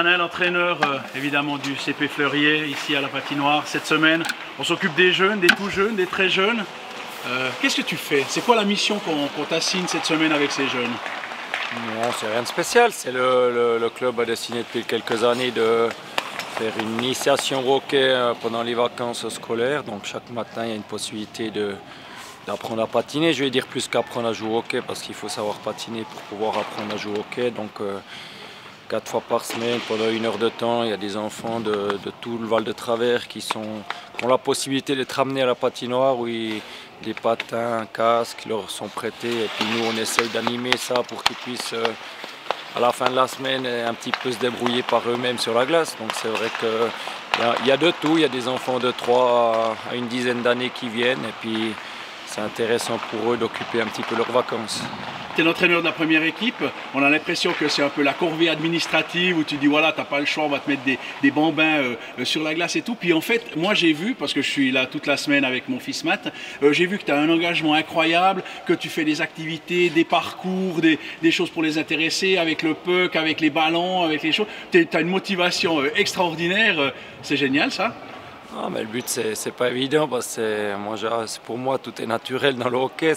Janin, l'entraîneur évidemment du CP Fleurier, ici à la patinoire. Cette semaine, on s'occupe des jeunes, des tout jeunes, des très jeunes. Qu'est-ce que tu fais? C'est quoi la mission qu'on t'assigne cette semaine avec ces jeunes? Non, c'est rien de spécial. C'est le club a décidé depuis quelques années de faire une initiation au hockey pendant les vacances scolaires. Donc chaque matin, il y a une possibilité d'apprendre à patiner. Je vais dire plus qu'apprendre à jouer au hockey parce qu'il faut savoir patiner pour pouvoir apprendre à jouer au hockey. Donc 4 fois par semaine, pendant 1 heure de temps, il y a des enfants de tout le Val de Travers qui ont la possibilité d'être ramenés à la patinoire où des patins, casques leur sont prêtés. Et puis nous, on essaye d'animer ça pour qu'ils puissent, à la fin de la semaine, un petit peu se débrouiller par eux-mêmes sur la glace. Donc c'est vrai qu'il y a de tout. Il y a des enfants de 3 à une dizaine d'années qui viennent. Et puis c'est intéressant pour eux d'occuper un petit peu leurs vacances. Tu es l'entraîneur de la première équipe, on a l'impression que c'est un peu la corvée administrative où tu dis voilà, tu n'as pas le choix, on va te mettre des bambins sur la glace et tout. Puis en fait, moi j'ai vu, parce que je suis là toute la semaine avec mon fils Matt, j'ai vu que tu as un engagement incroyable, que tu fais des activités, des parcours, des choses pour les intéresser, avec le puck, avec les ballons, avec les choses. Tu as une motivation extraordinaire, c'est génial ça. Ah, mais le but, c'est pas évident parce que pour moi, tout est naturel dans le hockey.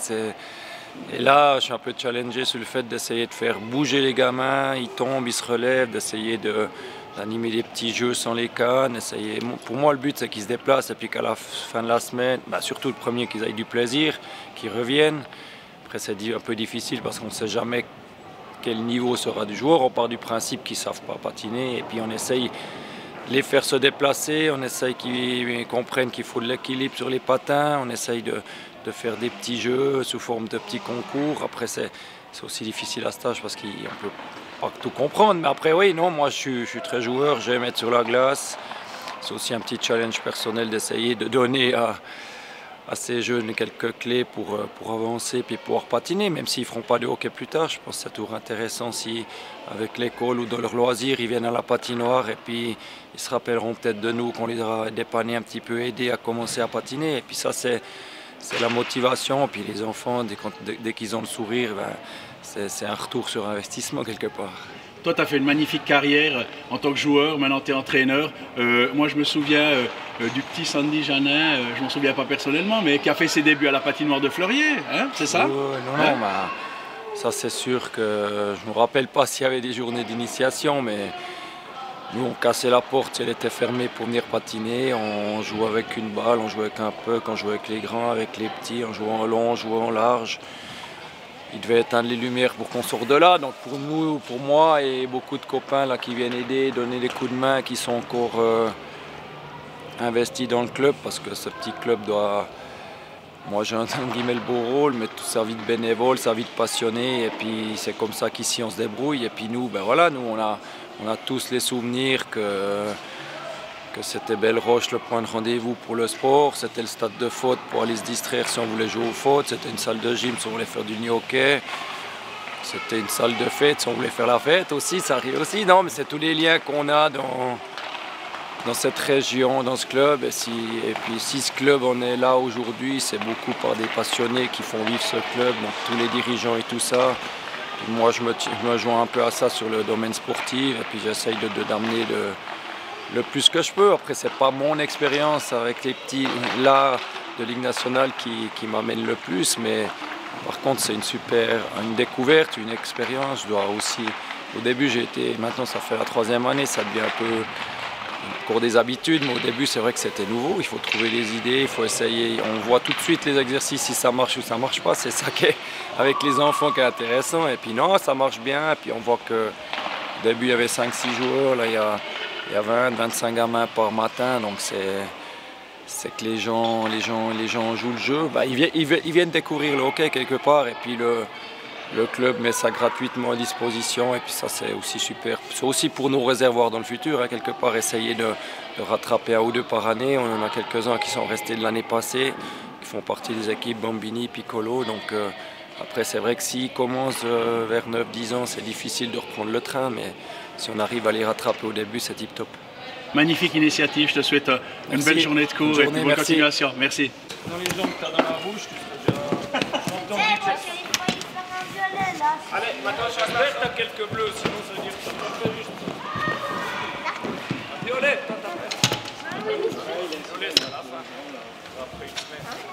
Et là, je suis un peu challengé sur le fait d'essayer de faire bouger les gamins. Ils tombent, ils se relèvent, d'essayer d'animer des petits jeux sans les cannes. Pour moi, le but, c'est qu'ils se déplacent et puis qu'à la fin de la semaine, surtout le premier, qu'ils aient du plaisir, qu'ils reviennent. Après, c'est un peu difficile parce qu'on ne sait jamais quel niveau sera du joueur. On part du principe qu'ils ne savent pas patiner et puis on essaye les faire se déplacer, on essaye qu'ils comprennent qu'il faut de l'équilibre sur les patins, on essaye de faire des petits jeux sous forme de petits concours. Après, c'est aussi difficile à ce stage parce qu'on ne peut pas tout comprendre. Mais après, oui, non, moi je suis très joueur, j'aime être sur la glace. C'est aussi un petit challenge personnel d'essayer de donner à ces jeunes quelques clés pour avancer et pouvoir patiner, même s'ils ne feront pas de hockey plus tard. Je pense que c'est toujours intéressant si, avec l'école ou dans leur loisir, ils viennent à la patinoire et puis ils se rappelleront peut-être de nous qu'on les a dépannés un petit peu, aidés à commencer à patiner. Et puis ça, c'est la motivation. Puis les enfants, dès qu'ils ont le sourire, c'est un retour sur investissement quelque part. Toi, tu as fait une magnifique carrière en tant que joueur, maintenant tu es entraîneur. Moi, je me souviens du petit Sandy Janin, je ne m'en souviens pas personnellement, mais qui a fait ses débuts à la patinoire de Fleurier, hein, c'est ça? Non, ça c'est sûr que je ne me rappelle pas s'il y avait des journées d'initiation, mais nous on cassait la porte si elle était fermée pour venir patiner. On jouait avec une balle, on jouait avec un puck, on jouait avec les grands, avec les petits, on jouait en long, on jouait en large. Il devait éteindre les lumières pour qu'on sorte de là. Donc pour nous, pour moi et beaucoup de copains là, qui viennent aider, donner des coups de main, qui sont encore investis dans le club, parce que ce petit club doit... Moi j'ai entre guillemets le beau rôle, mais toute sa vie de bénévole, sa vie de passionné, et puis c'est comme ça qu'ici on se débrouille. Et puis nous, nous on a tous les souvenirs que c'était Belle-Roche le point de rendez-vous pour le sport, c'était le stade de foot pour aller se distraire si on voulait jouer au foot, c'était une salle de gym si on voulait faire du hockey, c'était une salle de fête si on voulait faire la fête aussi, ça arrive aussi. Non, mais c'est tous les liens qu'on a dans cette région, dans ce club. Et puis si ce club en est là aujourd'hui, c'est beaucoup par des passionnés qui font vivre ce club, donc tous les dirigeants et tout ça. Et moi je me joins un peu à ça sur le domaine sportif et puis j'essaye d'amener le plus que je peux. Après, c'est pas mon expérience avec les petits là de Ligue nationale qui m'amène le plus, mais par contre, c'est une découverte, une expérience. Je dois aussi, au début, maintenant ça fait la 3e année, ça devient un peu encore des habitudes, mais au début, c'est vrai que c'était nouveau. Il faut trouver des idées, il faut essayer. On voit tout de suite les exercices, si ça marche ou ça marche pas. C'est ça qui est, avec les enfants, qui est intéressant. Et puis non, ça marche bien. Et puis on voit que au début, il y avait 5-6 joueurs, là, il y a 20-25 gamins par matin, donc c'est que les gens jouent le jeu. Ils viennent découvrir le hockey quelque part et puis le club met ça gratuitement à disposition et puis ça c'est aussi super. C'est aussi pour nos réservoirs dans le futur, hein, quelque part essayer de rattraper 1 ou 2 par année. On en a quelques-uns qui sont restés de l'année passée, qui font partie des équipes Bambini, Piccolo. Donc après c'est vrai que s'ils commencent vers 9-10 ans, c'est difficile de reprendre le train, mais si on arrive à les rattraper au début, c'est tip top. Magnifique initiative, je te souhaite une belle journée de cours et une bonne continuation. Merci. Dans les jambes que tu as dans la bouche, tu serais déjà champion de vitesse. Allez, maintenant j'espère que tu as quelques bleus, sinon ça veut dire que tu as juste... laisse à la fin. Après une semaine.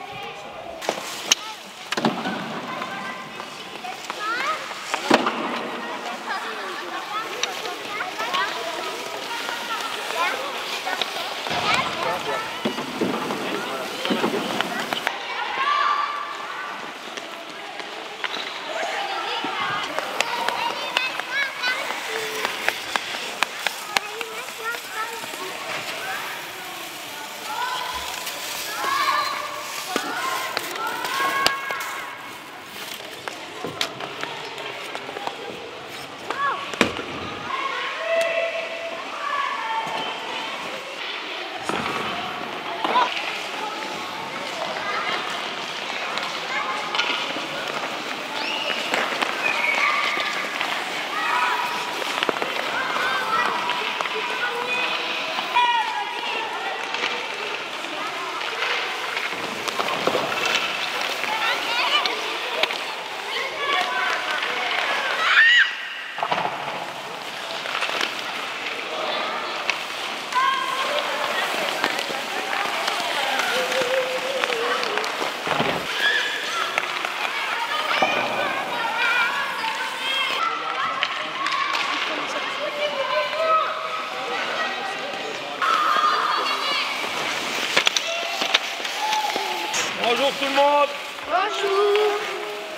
Bonjour tout le monde. Bonjour.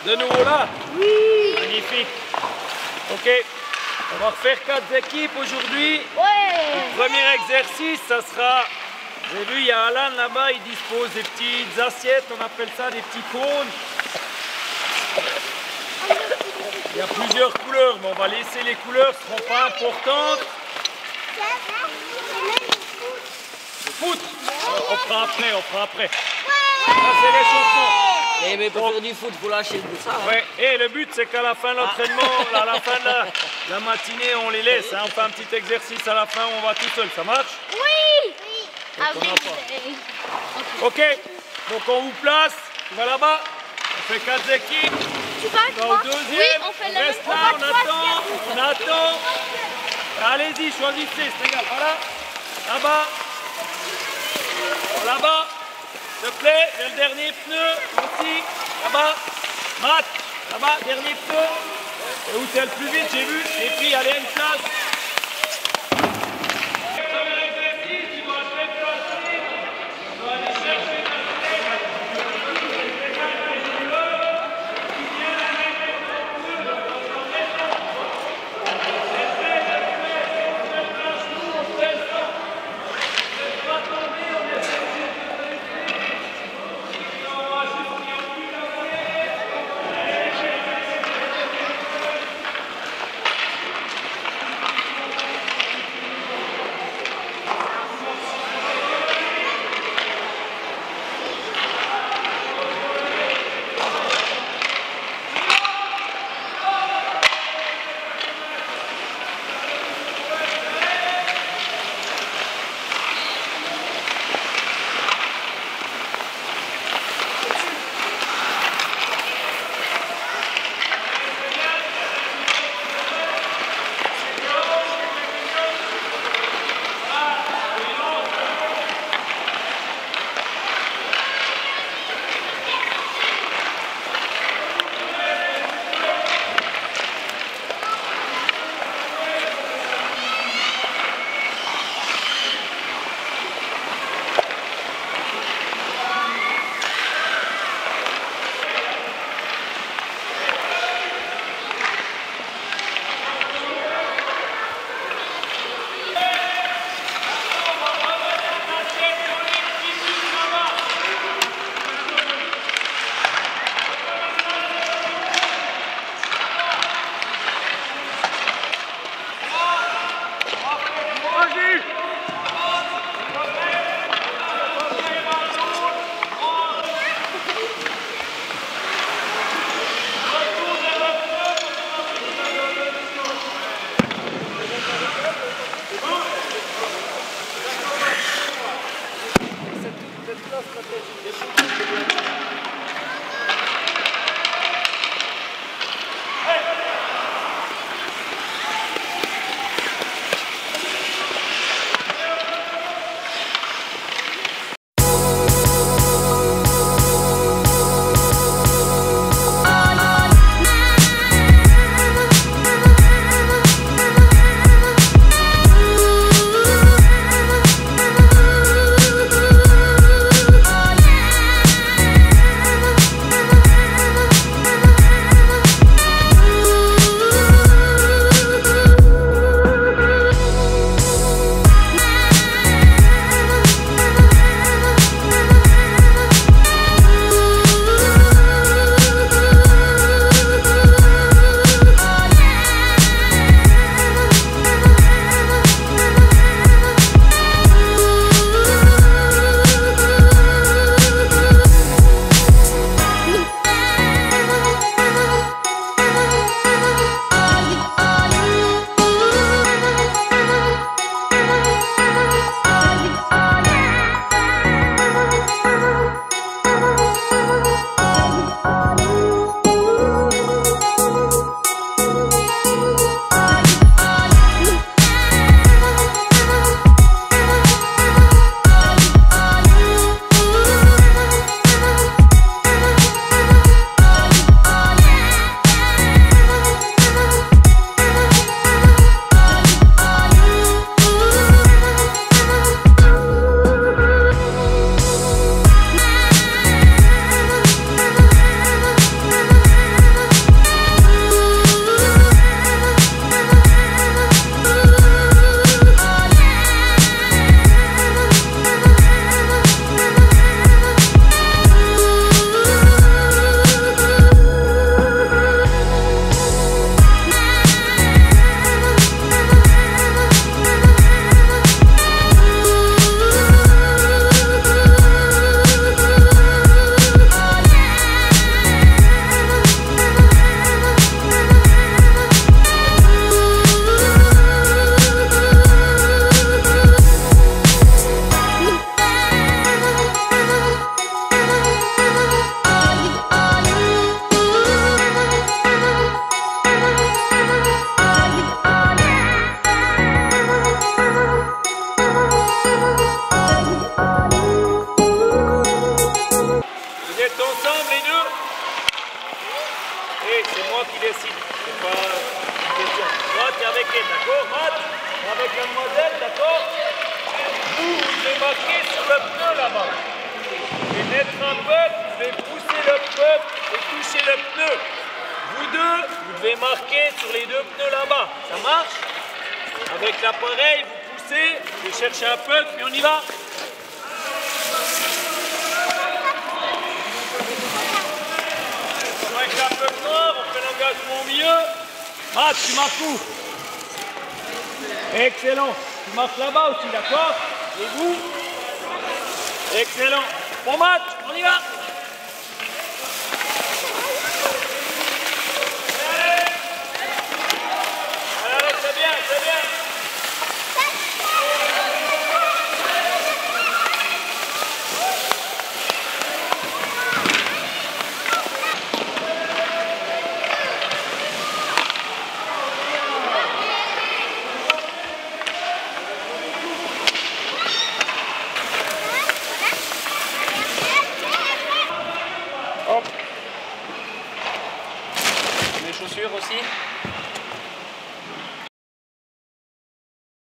De nouveau là? Oui. Magnifique. Ok, on va refaire 4 équipes aujourd'hui. Ouais. Premier exercice, ça sera... J'ai vu, il y a Alan là-bas, il dispose des petites assiettes, on appelle ça des petits cônes. Il y a plusieurs couleurs, mais on va laisser les couleurs, ce ne seront pas importantes. Le foot, on fera après, on fera après. Ça, c'est l'échauffement. Eh mais pour faire du foot, faut lâcher le bout de ça. Ouais. Et le but, c'est qu'à la fin de l'entraînement, à la fin de la matinée, on les laisse. Hein. On fait un petit exercice à la fin où on va tout seul. Ça marche? Oui. Avec Ok, donc on vous place. Tu vas là-bas. On fait 4 équipes. Tu vas On va au deuxième. Oui, on fait le reste même. là, on attend. Allez-y, choisissez, c'est égal. Voilà. Là-bas. Là-bas. S'il te plaît, vers le dernier pneu. Aussi. Là-bas. Matt. Là-bas, dernier pneu. Et où t'es le plus vite, j'ai vu. Et puis, allez à une place. Premier exercice, tu dois te déplacer. Tu dois aller chercher ta mademoiselle, d'accord? Vous devez marquer sur le pneu là-bas. Et mettre un puck, vous devez pousser le puck et toucher le pneu. Vous deux, vous devez marquer sur les deux pneus là-bas. Ça marche? Avec l'appareil, vous poussez, vous cherchez un puck, puis on y va. Avec la puck noire, on fait l'engagement au milieu. Matt, tu marques où? Excellent. Tu marques là-bas aussi, d'accord? Et vous? Excellent. Bon Matt, on y va. Allez, c'est bien, c'est bien. Hop. Les chaussures aussi.